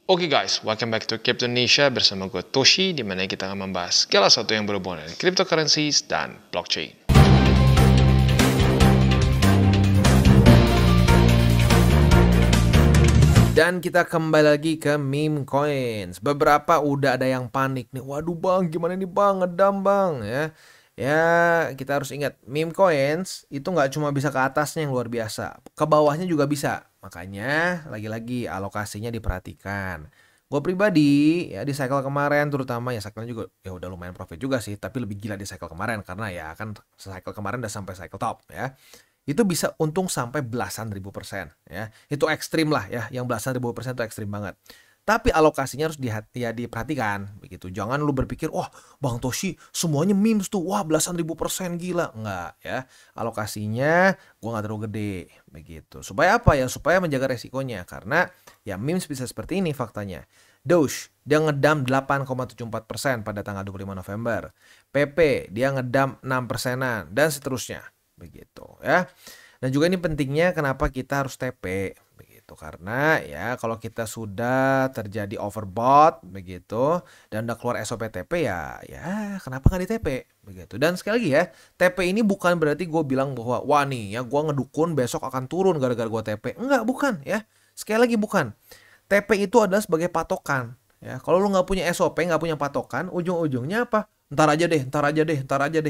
Oke guys, welcome back to Crypto Indonesia bersama gue Toshi, di mana kita akan membahas segala sesuatu yang berhubungan dengan cryptocurrencies dan blockchain. Dan kita kembali lagi ke meme coins. Beberapa udah ada yang panik nih. Waduh bang, gimana nih bang, ngedam bang ya. Ya kita harus ingat meme coins itu nggak cuma bisa ke atasnya yang luar biasa, ke bawahnya juga bisa. Makanya lagi-lagi alokasinya diperhatikan. Gue pribadi ya di cycle kemarin terutama ya cycle juga ya udah lumayan profit juga sih, tapi lebih gila di cycle kemarin karena ya kan cycle kemarin udah sampai cycle top ya. Itu bisa untung sampai belasan ribu persen ya. Itu ekstrim lah ya, yang belasan ribu persen itu ekstrim banget. Tapi alokasinya harus diperhatikan begitu. Jangan lu berpikir, wah Bang Toshi semuanya memes tuh, wah belasan ribu persen gila. Enggak ya, alokasinya gua nggak terlalu gede begitu. Supaya apa ya? Supaya menjaga resikonya. Karena ya memes bisa seperti ini faktanya. Doge, dia ngedam 8,74% pada tanggal 25 November. PP, dia ngedam 6%-an dan seterusnya. Begitu ya. Dan juga ini pentingnya kenapa kita harus TP begitu, karena ya kalau kita sudah terjadi overbought begitu dan udah keluar SOP TP ya kenapa nggak di TP begitu. Dan sekali lagi ya, TP ini bukan berarti gue bilang bahwa wah nih ya gue ngedukun besok akan turun gara-gara gue TP. Enggak, bukan ya. Sekali lagi bukan. TP itu adalah sebagai patokan ya. Kalau lu nggak punya SOP, nggak punya patokan, ujung-ujungnya apa? Ntar aja deh.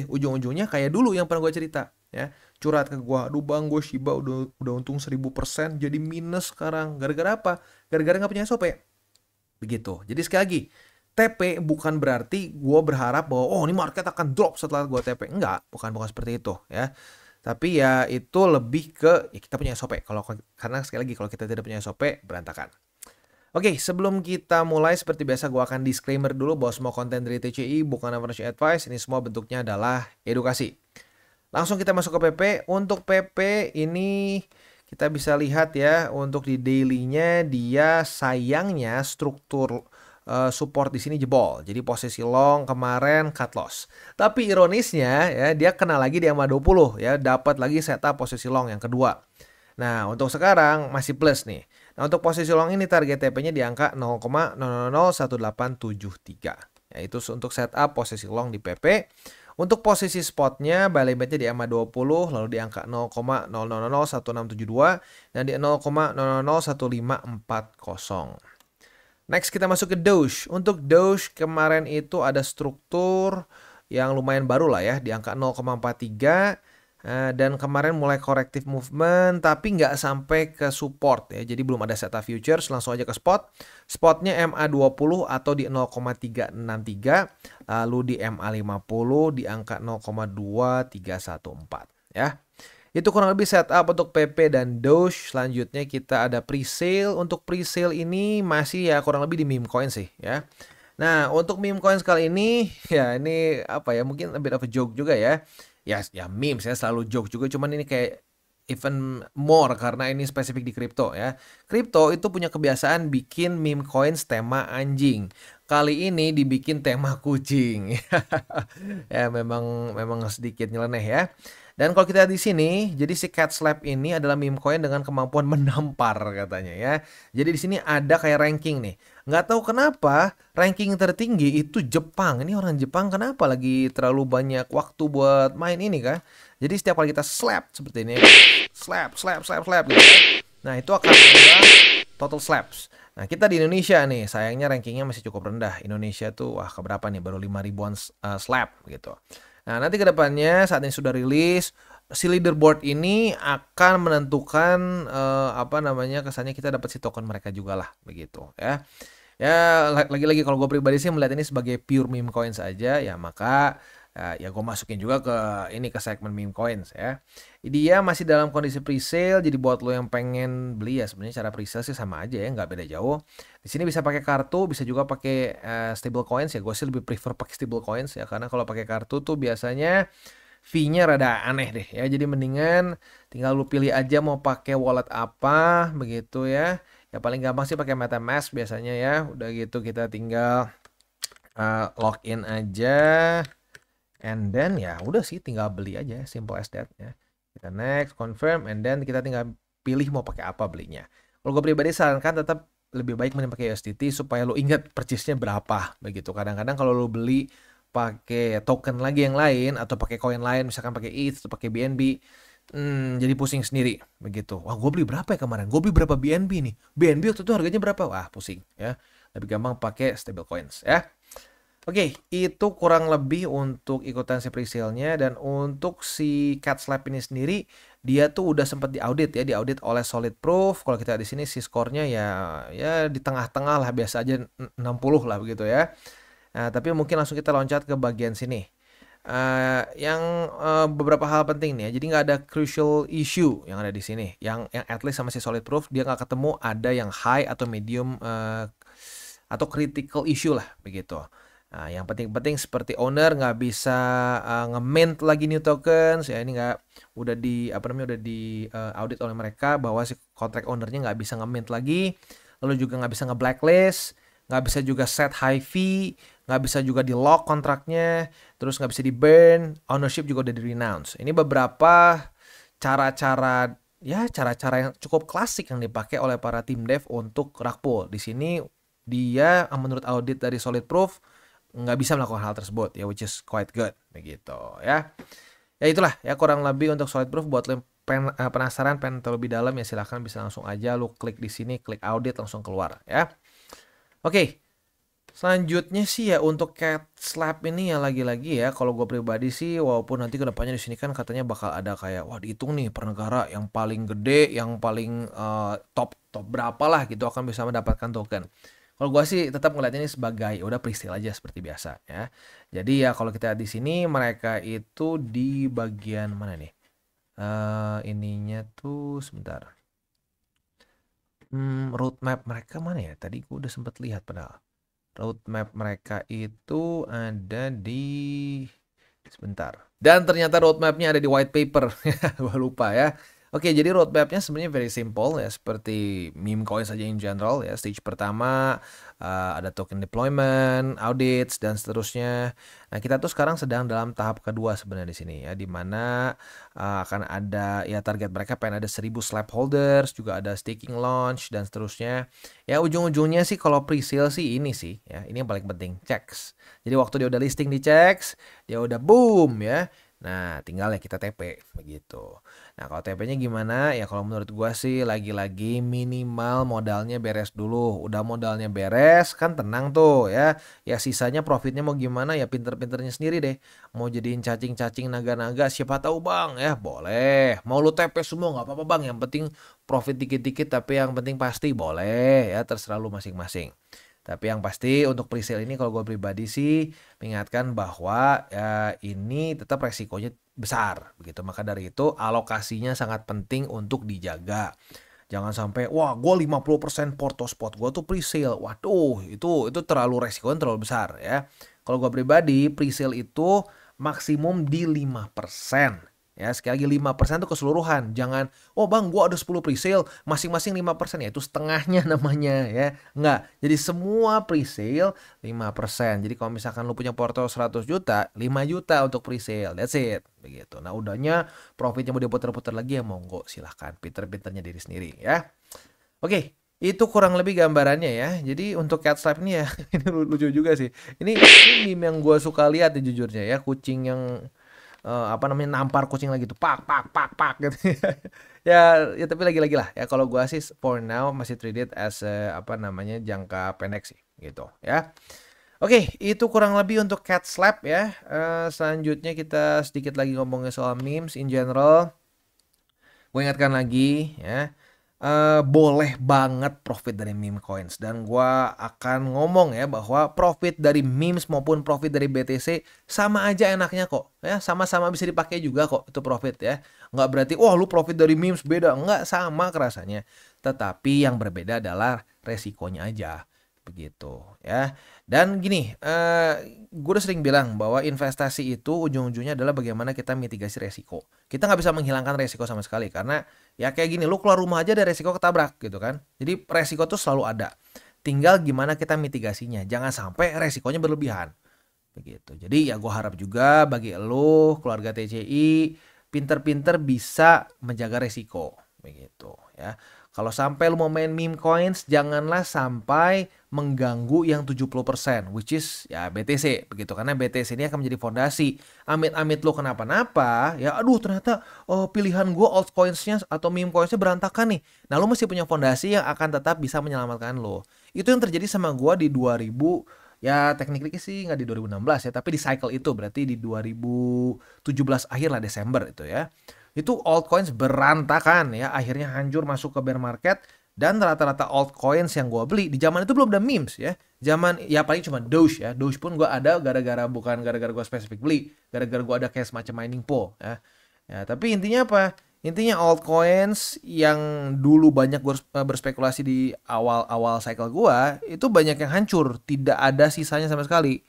Ujung-ujungnya kayak dulu yang pernah gue cerita ya, curhat ke gue, aduh bang gue Shiba udah untung 1000% jadi minus sekarang. Gara-gara apa? Gara-gara nggak punya SOP begitu. Jadi sekali lagi, TP bukan berarti gue berharap bahwa oh ini market akan drop setelah gue TP. Enggak, bukan seperti itu ya. Tapi ya itu lebih ke ya kita punya SOP. Karena sekali lagi kalau kita tidak punya SOP berantakan. Oke, sebelum kita mulai seperti biasa gue akan disclaimer dulu bahwa semua konten dari TCI bukan financial advice, ini semua bentuknya adalah edukasi. Langsung kita masuk ke PP. Untuk PP ini kita bisa lihat ya, untuk di daily-nya dia sayangnya struktur support di sini jebol. Jadi posisi long kemarin cut loss. Tapi ironisnya ya dia kena lagi di MA20 ya, dapat lagi setup posisi long yang kedua. Nah, untuk sekarang masih plus nih. Nah, untuk posisi long ini target TP-nya di angka 0,001873. Yaitu untuk setup posisi long di PP. Untuk posisi spotnya, buy limit-nya di MA20, lalu di angka 0,001672 dan di 0,001540. Next kita masuk ke Doge. Untuk Doge kemarin itu ada struktur yang lumayan baru lah ya, di angka 0,43. Dan kemarin mulai corrective movement tapi nggak sampai ke support ya, jadi belum ada setup futures, langsung aja ke spotnya MA20 atau di 0,363, lalu di MA50 di angka 0,2314 ya. Itu kurang lebih setup untuk PP dan Doge. Selanjutnya kita ada presale. Untuk presale ini masih ya kurang lebih di meme coin sih ya. Nah, untuk meme coins kali ini ya ini apa ya, mungkin a bit of a joke juga ya. Ya memes ya, selalu joke juga, cuman ini kayak even more karena ini spesifik di kripto ya. Kripto itu punya kebiasaan bikin meme coins tema anjing. Kali ini dibikin tema kucing. Ya memang sedikit nyeleneh ya. Dan kalau kita lihat di sini, jadi si cat slap ini adalah meme coin dengan kemampuan menampar katanya ya. Jadi di sini ada kayak ranking nih. Nggak tahu kenapa ranking tertinggi itu Jepang. Ini orang Jepang kenapa lagi terlalu banyak waktu buat main ini kah? Jadi setiap kali kita slap seperti ini, slap gitu. Nah itu akan ada total slaps. Nah kita di Indonesia nih, sayangnya rankingnya masih cukup rendah. Indonesia tuh wah keberapa nih, baru 5 ribuan slap gitu. Nah nanti kedepannya saat ini sudah rilis, si leaderboard ini akan menentukan kesannya kita dapat si token mereka juga lah begitu ya. Ya lagi-lagi kalau gue pribadi sih melihat ini sebagai pure meme coins aja ya, maka ya gue masukin juga ke segmen meme coins ya. Dia masih dalam kondisi presale, jadi buat lo yang pengen beli ya sebenarnya cara presale sih sama aja ya, nggak beda jauh. Di sini bisa pakai kartu, bisa juga pakai stable coins ya. Gue sih lebih prefer pakai stable coins ya, karena kalau pakai kartu tuh biasanya fee-nya rada aneh deh ya. Jadi mendingan tinggal lu pilih aja mau pakai wallet apa begitu ya. Ya paling gampang sih pakai MetaMask biasanya ya. Udah gitu kita tinggal login aja, and then ya udah sih tinggal beli aja, simple as that ya. Kita next, confirm, and then kita tinggal pilih mau pakai apa belinya. Kalau gue pribadi sarankan tetap lebih baik mending pakai USDT supaya lo ingat purchase-nya berapa begitu. Kadang-kadang kalau lo beli pakai token lagi yang lain atau pakai koin lain, misalkan pakai ETH atau pakai BNB, jadi pusing sendiri begitu. Wah, gue beli berapa ya kemarin? Gue beli berapa BNB nih? BNB waktu itu harganya berapa? Wah, pusing ya. Lebih gampang pakai stable coins ya. Oke, itu kurang lebih untuk ikutan si presale-nya. Dan untuk si Cat Slap ini sendiri, dia tuh udah sempat diaudit ya, diaudit oleh Solid Proof. Kalau kita di sini si skornya ya di tengah-tengah lah, biasa aja 60 lah begitu ya. Nah, tapi mungkin langsung kita loncat ke bagian sini. Yang beberapa hal penting nih ya. Jadi nggak ada crucial issue yang ada di sini. Yang at least sama si Solid Proof dia nggak ketemu ada yang high atau medium atau critical issue lah begitu. Nah, yang penting-penting seperti owner nggak bisa nge-mint lagi new tokens ya, ini nggak udah di audit oleh mereka bahwa si contract ownernya nggak bisa nge-mint lagi, lalu juga nggak bisa nge-blacklist, nggak bisa juga set high fee, nggak bisa juga di lock kontraknya, terus nggak bisa di burn, ownership juga udah di renounce. Ini beberapa cara-cara yang cukup klasik yang dipakai oleh para tim dev untuk rug pull. Di sini dia menurut audit dari Solid Proof nggak bisa melakukan hal tersebut ya, which is quite good begitu ya. Ya itulah ya kurang lebih untuk Solid Proof. Buat lo penasaran pengen tahu lebih dalam ya silahkan bisa langsung aja lu klik di sini, klik audit langsung keluar ya. Oke. Selanjutnya sih ya untuk Cat Slap ini ya lagi-lagi ya kalau gue pribadi sih, walaupun nanti kedepannya di sini kan katanya bakal ada kayak wah dihitung nih per negara yang paling gede, yang paling top berapa lah gitu akan bisa mendapatkan token. Kalau gue sih tetap ngeliatnya ini sebagai udah presale aja seperti biasa ya. Jadi ya kalau kita di sini mereka itu di bagian mana nih? Ininya tuh sebentar. Roadmap mereka mana ya? Tadi gue udah sempat lihat padahal. Roadmap mereka itu ada di sebentar. Dan ternyata roadmapnya ada di white paper. Gue lupa ya. Oke, jadi roadmapnya sebenarnya very simple ya, seperti meme coin saja in general ya. Stage pertama ada token deployment, audits dan seterusnya. Nah, kita tuh sekarang sedang dalam tahap kedua sebenarnya di sini ya, di mana akan ada ya target mereka pengen ada 1000 slab holders, juga ada staking launch dan seterusnya. Ya ujung-ujungnya sih kalau pre-sale sih ini sih ya, ini yang paling penting, checks. Jadi waktu dia udah listing di checks, dia udah boom ya. Nah, tinggal ya kita TP begitu. Nah, kalau TP-nya gimana? Ya kalau menurut gua sih lagi-lagi minimal modalnya beres dulu. Udah modalnya beres kan tenang tuh ya. Ya sisanya profitnya mau gimana ya pinter-pinternya sendiri deh. Mau jadiin cacing-cacing naga-naga siapa tahu Bang ya boleh. Mau lu TP semua nggak apa-apa Bang. Yang penting profit dikit-dikit tapi yang penting pasti boleh ya, terserah lu masing-masing. Tapi yang pasti untuk presale ini kalau gue pribadi sih mengingatkan bahwa ya ini tetap resikonya besar begitu. Maka dari itu alokasinya sangat penting untuk dijaga. Jangan sampai wah gue 50% porto spot gue tuh presale. Waduh itu terlalu resikonya terlalu besar ya. Kalau gue pribadi presale itu maksimum di 5%. Ya, sekali lagi 5% itu keseluruhan. Jangan, oh bang gua ada 10 presale, masing-masing 5%. Ya itu setengahnya namanya ya. Enggak, jadi semua presale 5%. Jadi kalau misalkan lu punya porto 100 juta, 5 juta untuk presale. That's it. Begitu. Nah udahnya profitnya mau diputar-putar lagi ya monggo silahkan. Pinter-pinternya diri sendiri ya. Oke. Itu kurang lebih gambarannya ya. Jadi untuk Cat Slap ini ya, ini lucu juga sih. Ini meme yang gue suka lihat ya jujurnya ya. Kucing yang nampar kucing lagi tuh pak gitu. Ya tapi lagi-lagi lah ya kalau gua sih for now masih treat it as jangka pendek sih gitu ya. Oke, itu kurang lebih untuk Cat Slap ya. Selanjutnya kita sedikit lagi ngomongin soal memes in general. Gue ingatkan lagi ya, boleh banget profit dari meme coins, dan gua akan ngomong ya bahwa profit dari memes maupun profit dari BTC sama aja enaknya kok ya, sama-sama bisa dipakai juga kok itu profit ya. Nggak berarti wah lu profit dari memes beda, nggak, sama kerasanya, tetapi yang berbeda adalah resikonya aja begitu ya. Dan gini, gue udah sering bilang bahwa investasi itu ujung-ujungnya adalah bagaimana kita mitigasi resiko. Kita nggak bisa menghilangkan resiko sama sekali karena ya kayak gini, lu keluar rumah aja ada resiko ketabrak gitu kan. Jadi resiko tuh selalu ada. Tinggal gimana kita mitigasinya. Jangan sampai resikonya berlebihan. Begitu. Jadi ya gue harap juga bagi lu, keluarga TCI, pinter-pinter bisa menjaga resiko. Begitu ya. Kalau sampai lu mau main meme coins, janganlah sampai mengganggu yang 70%, which is ya BTC begitu, karena BTC ini akan menjadi fondasi. Amit-amit lu kenapa-napa, ya aduh ternyata pilihan gue altcoinsnya atau meme coinsnya berantakan nih. Nah lu masih punya fondasi yang akan tetap bisa menyelamatkan lo. Itu yang terjadi sama gue di 2000, ya technically sih nggak di 2016 ya, tapi di cycle itu berarti di 2017 akhir lah, Desember itu ya. Itu altcoins berantakan ya, akhirnya hancur masuk ke bear market. Dan rata-rata altcoins yang gue beli di zaman itu belum ada memes ya. Zaman ya paling cuma Doge ya. Doge pun gue ada bukan gara-gara gue spesifik beli, gara-gara gue ada kayak semacam mining pool ya. Ya, tapi intinya apa? Intinya altcoins yang dulu banyak berspekulasi di awal-awal cycle gua itu banyak yang hancur, tidak ada sisanya sama sekali.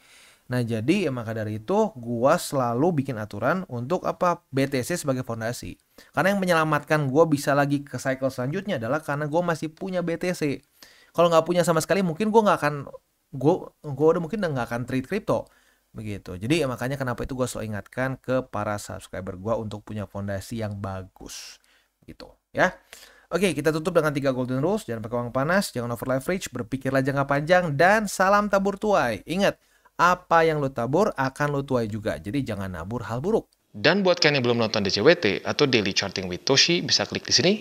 Nah, jadi maka dari itu gua selalu bikin aturan untuk apa? BTC sebagai fondasi. Karena yang menyelamatkan gua bisa lagi ke cycle selanjutnya adalah karena gua masih punya BTC. Kalau nggak punya sama sekali mungkin gua nggak akan gua udah mungkin nggak akan trade crypto begitu. Jadi makanya kenapa itu gua selalu ingatkan ke para subscriber gua untuk punya fondasi yang bagus gitu ya. Oke, kita tutup dengan 3 golden rules. Jangan pakai uang panas, jangan over leverage, berpikirlah jangka panjang, dan salam tabur tuai. Ingat, apa yang lo tabur akan lo tuai juga. Jadi jangan nabur hal buruk. Dan buat kalian yang belum nonton DCWT atau Daily Charting with Toshi, bisa klik di sini,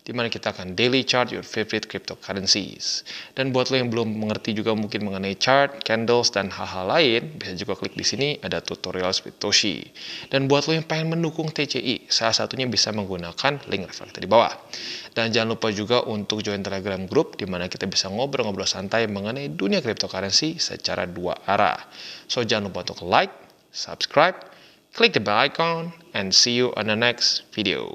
di mana kita akan daily chart your favorite cryptocurrencies. Dan buat lo yang belum mengerti juga mungkin mengenai chart, candles, dan hal-hal lain, bisa juga klik di sini, ada tutorials with Toshi. Dan buat lo yang pengen mendukung TCI, salah satunya bisa menggunakan link reflektor di bawah. Dan jangan lupa juga untuk join Telegram group, di mana kita bisa ngobrol-ngobrol santai mengenai dunia cryptocurrency secara 2 arah. So jangan lupa untuk like, subscribe, click the bell icon, and see you on the next video.